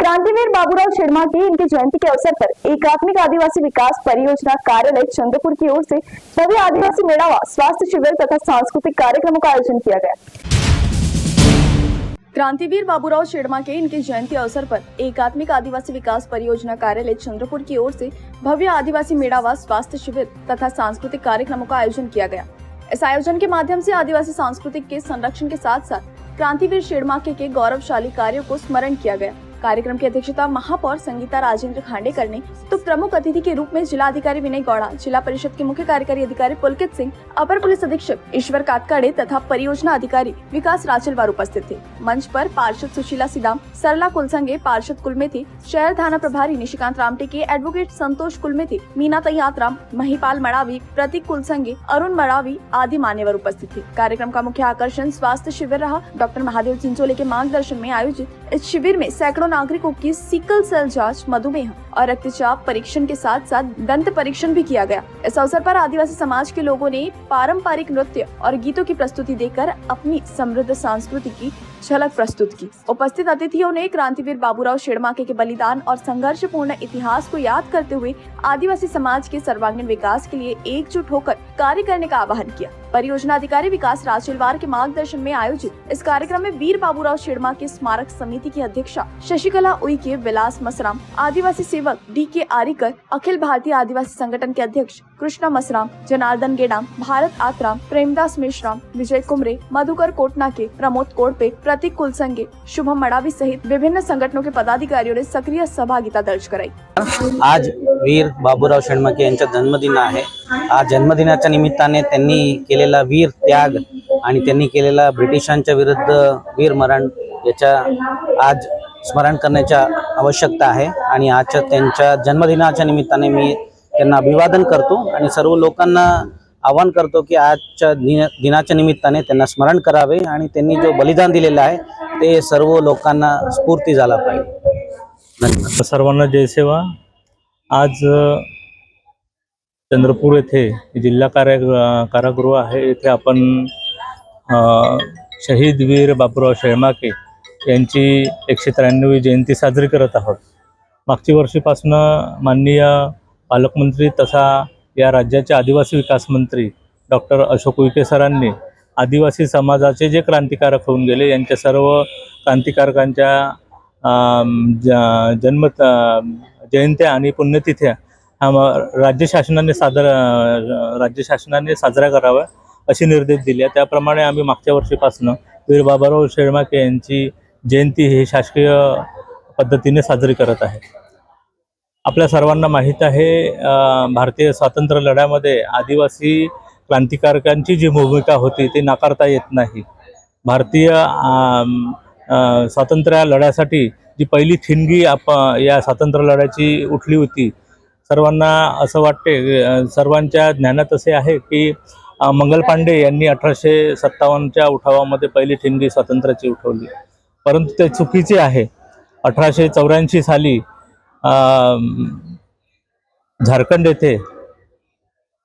क्रांतिवीर बाबूराव शेड़माके इनकी जयंती के अवसर पर एकात्मिक आदिवासी विकास परियोजना कार्यालय चंद्रपुर की ओर से भव्य आदिवासी मेड़ावा, स्वास्थ्य शिविर तथा सांस्कृतिक कार्यक्रमों का आयोजन किया गया। क्रांतिवीर बाबूराव शेड़माके इनकी जयंती अवसर पर एकात्मिक आदिवासी विकास परियोजना कार्यालय चंद्रपुर की ओर से भव्य आदिवासी मेड़ावा, स्वास्थ्य शिविर तथा सांस्कृतिक कार्यक्रमों का आयोजन किया गया। इस आयोजन के माध्यम से आदिवासी सांस्कृतिक के संरक्षण के साथ साथ क्रांतिवीर शेड़माके के गौरवशाली कार्यों को स्मरण किया गया। कार्यक्रम की अध्यक्षता महापौर संगीता राजेंद्र खांडेकर ने तो प्रमुख अतिथि के रूप में जिलाधिकारी विनय गौड़ा, जिला परिषद के मुख्य कार्यकारी अधिकारी पुलकित सिंह, अपर पुलिस अधीक्षक ईश्वर कातकाड़े तथा परियोजना अधिकारी विकास राचलवार उपस्थित थे। मंच पर पार्षद सुशीला सिदाम, सरला कुलसंगे, पार्षद कुलमेथी, शहर थाना प्रभारी निशिकांत रामटेके, एडवोकेट संतोष कुलमेथी, मीना तैयात्राम, महिपाल मड़ावी, प्रतीक कुलसंगे, अरुण मड़ावी आदि मान्यवर उपस्थित थे। कार्यक्रम का मुख्य आकर्षण स्वास्थ्य शिविर रहा। डॉक्टर महादेव चिंचोले के मार्गदर्शन में आयोजित इस शिविर में सैकड़ों नागरिकों की सिकल सेल जांच, मधुमेह और रक्तचाप परीक्षण के साथ साथ दंत परीक्षण भी किया गया। इस अवसर पर आदिवासी समाज के लोगों ने पारंपरिक नृत्य और गीतों की प्रस्तुति देकर अपनी समृद्ध संस्कृति की झलक प्रस्तुत की। उपस्थित अतिथियों ने क्रांतिवीर बाबूराव शेड़माके के बलिदान और संघर्षपूर्ण इतिहास को याद करते हुए आदिवासी समाज के सर्वांगीण विकास के लिए एकजुट होकर कार्य करने का आह्वान किया। परियोजना अधिकारी विकास राचलवार के मार्गदर्शन में आयोजित इस कार्यक्रम में वीर बाबूराव शेड़माके स्मारक समिति की अध्यक्षा शशिकला उइके, विलास मसराम, आदिवासी सेवक DK आरिकर, अखिल भारतीय आदिवासी संगठन के अध्यक्ष कृष्णा मसराम, जनार्दन गेडाम, भारत आतराम, प्रेमदास मेश्राम, विजय कुमरे, मधुकर कोटनाके, प्रमोद कोड़पे, प्रतीक कुलसंगे, शुभम मड़ावी सहित विभिन्न संगठनों के पदाधिकारियों ने सक्रिय सहभागिता दर्ज कराई। आज वीर बाबूराव शेड़माके यांचा जन्मदिन आहे। आज जन्मदिनाच्या निमित्ताने त्यांनी केलेला वीर त्याग आणि त्यांनी केलेला ब्रिटिशांच्या विरुद्ध वीर मरण याच्या आज स्मरण करण्याची आवश्यकता आहे आणि आजच्या त्यांच्या जन्मदिनाच्या निमित्ताने मी त्यांना अभिवादन करतो आणि सर्व लोकांना आवाहन करतो की आजच्या दिनाच्या निमित्ताने त्यांना स्मरण करावे आणि त्यांनी जो बलिदान दिलेला आहे ते सर्व लोकांना स्फूर्ती झाला पाहिजे। धन्यवाद। सर्वांना जय सेवा। आज चंद्रपूर येथे जिल्हा कारागृह आहे, येथे आपण शहीद वीर बाबूराव शेड़माके यांची 193वी जयंती साजरी करत आहोत। मागच्या वर्षीपासून माननीय पालकमंत्री तथा या राज्याचे आदिवासी विकास मंत्री डॉक्टर अशोक उईके सरांनी आदिवासी समाजाचे जे क्रांतिकारक होऊन गेले यांच्या सर्व क्रांतिकारकांच्या जन्म जयंत्या आणि पुण्यतिथ्या राज्य शासनाने साजरा कराव्या असे निर्देश दिले। त्याप्रमाणे आम्ही मागच्या वर्षीपासून वीर बाबूराव शेड़माके यांची जयंती ही शासकीय पद्धतीने साजरी करत आहे। आपल्या सर्वांना माहीत आहे, भारतीय स्वातंत्र्य लढ्यामध्ये आदिवासी क्रांतिकारकांची जी भूमिका होती ती नाकारता येत नाही। भारतीय स्वातंत्र्य लढ्यासाठी जी पहिली ठिणगी या स्वातंत्र्य लढ्याची उठली होती, सर्वांना असं वाटते, सर्वांच्या ज्ञानात असे आहे की मंगल पांडे यांनी 1857च्या उठावामध्ये पहिली ठिणगी स्वातंत्र्याची उठवली, परंतु ते चुकीचे आहे। 1884 साली झारखंड येथे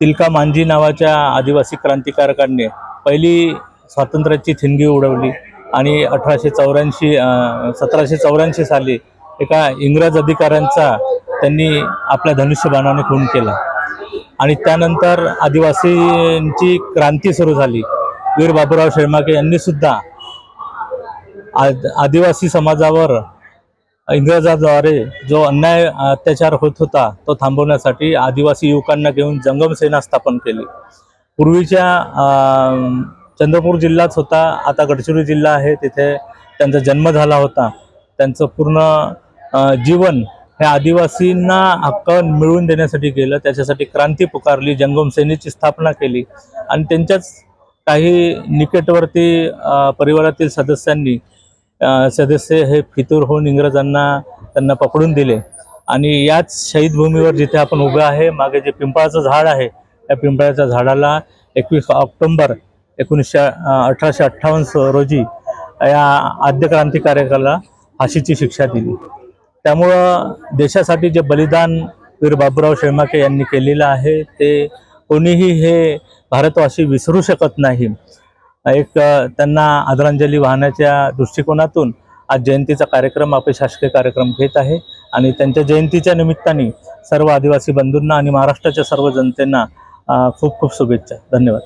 तिलका मांझी नावाच्या आदिवासी क्रांतिकारकांनी पहिली स्वातंत्र्याची ठिणगी उडवली आणि 1784 साली एका इंग्रज अधिकाऱ्यांचा त्यांनी आपल्या धनुष्यबाणाने खून केला आणि त्यानंतर आदिवासींची क्रांती सुरू झाली। वीर बाबूराव शेड़माके यांनी सुद्धा आदिवासी समाजावर इंग्रजांद्वारे जो अन्याय अत्याचार होत होता तो थांबवण्यासाठी आदिवासी युवकांना घेऊन जंगम सेना स्थापन केली। पूर्वीच्या चंद्रपूर जिल्हाच होता, आता गडचिरोली जिल्हा आहे, तिथे त्यांचा जन्म झाला होता। त्यांचं पूर्ण जीवन हे आदिवासींना हक्क मिळवून देण्यासाठी गेलं, त्याच्यासाठी क्रांती पुकारली, जंगम सेनेची स्थापना केली आणि त्यांच्याच काही निकटवर्ती परिवारातील सदस्य हे फितूर होऊन इंग्रजांना त्यांना पकडून दिले आणि याच शहीद भूमीवर जिथे आपण उभे आहे, मागे जे पिंपळाचं झाड आहे, त्या पिंपळाच्या झाडाला 21 ऑक्टोबर 1858 रोजी या आद्य क्रांतिकारकाला फाशीची शिक्षा दिली। त्यामुळं देशासाठी जे बलिदान वीर बाबूराव शेड़माके यांनी केलेलं आहे ते कोणीही हे भारतवासी विसरू शकत नाही। एक त्यांना आदरांजली वाहण्याच्या दृष्टिकोनातून आज जयंतीचा कार्यक्रम आपले शासकीय कार्यक्रम घेत आहे आणि त्यांच्या जयंतीच्या निमित्ताने सर्व आदिवासी बंधूंना आणि महाराष्ट्राच्या सर्व जनतेना खूप खूप शुभेच्छा. धन्यवाद.